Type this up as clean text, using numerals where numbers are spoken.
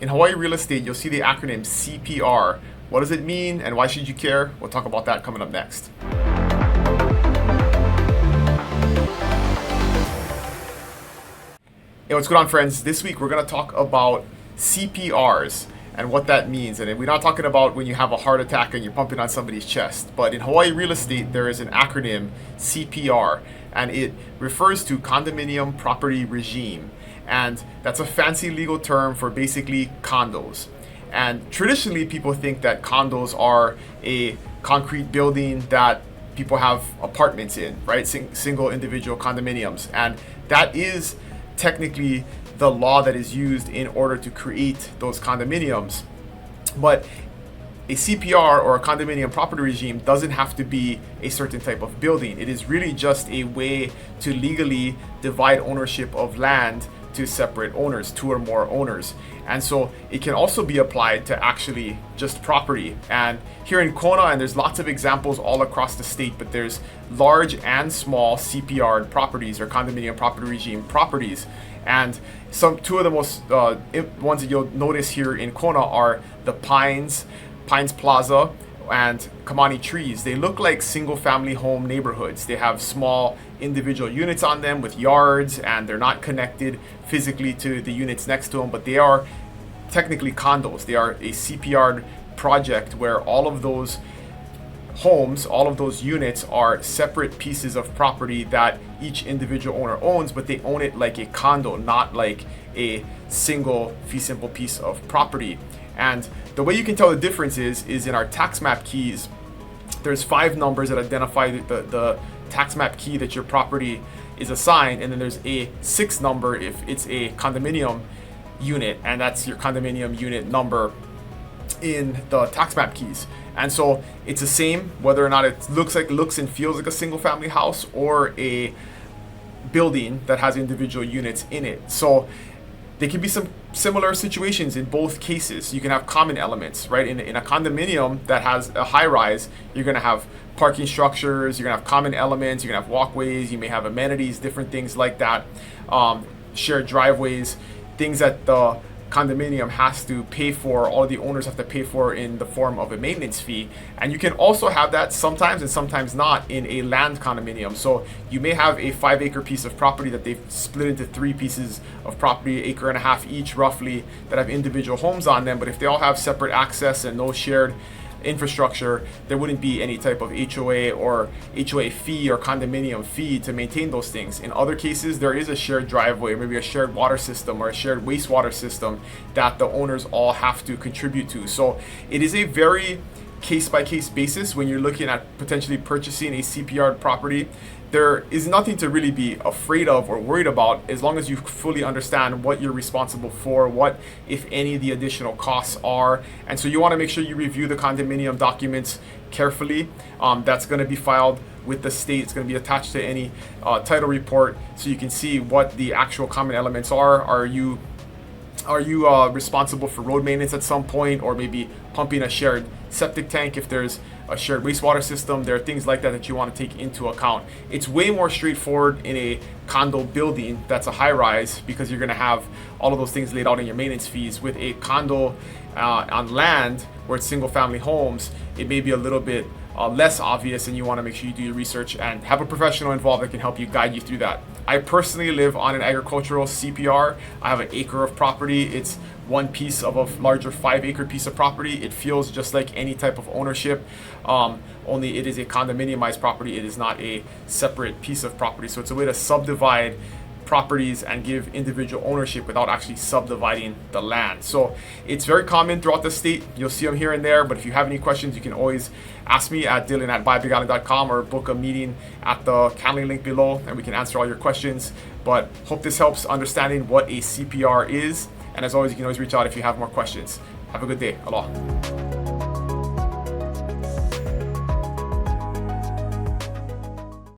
In Hawaii real estate, you'll see the acronym CPR. What does it mean and why should you care? We'll talk about that coming up next. Hey, what's going on, friends? This week we're going to talk about CPRs and what that means. And we're not talking about when you have a heart attack and you're pumping on somebody's chest. But in Hawaii real estate, there is an acronym CPR, and it refers to Condominium Property Regime. And that's a fancy legal term for basically condos. And traditionally, people think that condos are a concrete building that people have apartments in, right? Single individual condominiums. And that is technically the law that is used in order to create those condominiums. But a CPR or a condominium property regime doesn't have to be a certain type of building. It is really just a way to legally divide ownership of land to separate owners, two or more owners. And so it can also be applied to actually just property. And here in Kona, and there's lots of examples all across the state, but there's large and small CPR properties or condominium property regime properties. And two of the most ones that you'll notice here in Kona are the Pines Plaza and Kamani Trees. They look like single family home neighborhoods. They have small individual units on them with yards, and they're not connected physically to the units next to them, but they are technically condos. They are a CPR project where all of those homes, all of those units are separate pieces of property that each individual owner owns, but they own it like a condo, not like a single fee simple piece of property. And the way you can tell the difference is in our tax map keys. There's 5 numbers that identify the tax map key that your property is assigned, and then there's a 6 number if it's a condominium unit, and that's your condominium unit number in the tax map keys. And so it's the same whether or not it looks and feels like a single family house or a building that has individual units in it. So there can be some similar situations in both cases. You can have common elements, right? In a condominium that has a high rise, you're going to have parking structures, you're going to have common elements, you're going to have walkways, you may have amenities, different things like that, shared driveways, things that the condominium has to pay for, all the owners have to pay for in the form of a maintenance fee. And you can also have that sometimes and sometimes not in a land condominium. So you may have a 5-acre piece of property that they've split into 3 pieces of property, 1.5 acres each roughly, that have individual homes on them. But if they all have separate access and no shared infrastructure, there wouldn't be any type of HOA or HOA fee or condominium fee to maintain those things. In other cases, there is a shared driveway, maybe a shared water system or a shared wastewater system that the owners all have to contribute to. So it is a very case-by-case basis when you're looking at potentially purchasing a CPR property. There is nothing to really be afraid of or worried about as long as you fully understand what you're responsible for, what, if any, the additional costs are. And so you want to make sure you review the condominium documents carefully. That's going to be filed with the state. It's going to be attached to any title report so you can see what the actual common elements are. Are you responsible for road maintenance at some point, or maybe pumping a shared septic tank if there's a shared wastewater system? There are things like that you want to take into account. It's way more straightforward in a condo building that's a high rise because you're going to have all of those things laid out in your maintenance fees. With a condo on land where it's single family homes, it may be a little bit less obvious, and you want to make sure you do your research and have a professional involved that can help you guide you through that. I personally live on an agricultural CPR. I have 1 acre of property. It's one piece of a larger 5-acre piece of property. It feels just like any type of ownership, only it is a condominiumized property. It is not a separate piece of property. So it's a way to subdivide properties and give individual ownership without actually subdividing the land. So it's very common throughout the state. You'll see them here and there, but if you have any questions, you can always ask me at dylan@buybigisland.com or book a meeting at the Calendly link below, and we can answer all your questions. But hope this helps understanding what a CPR is. And as always, you can always reach out if you have more questions. Have a good day. Aloha.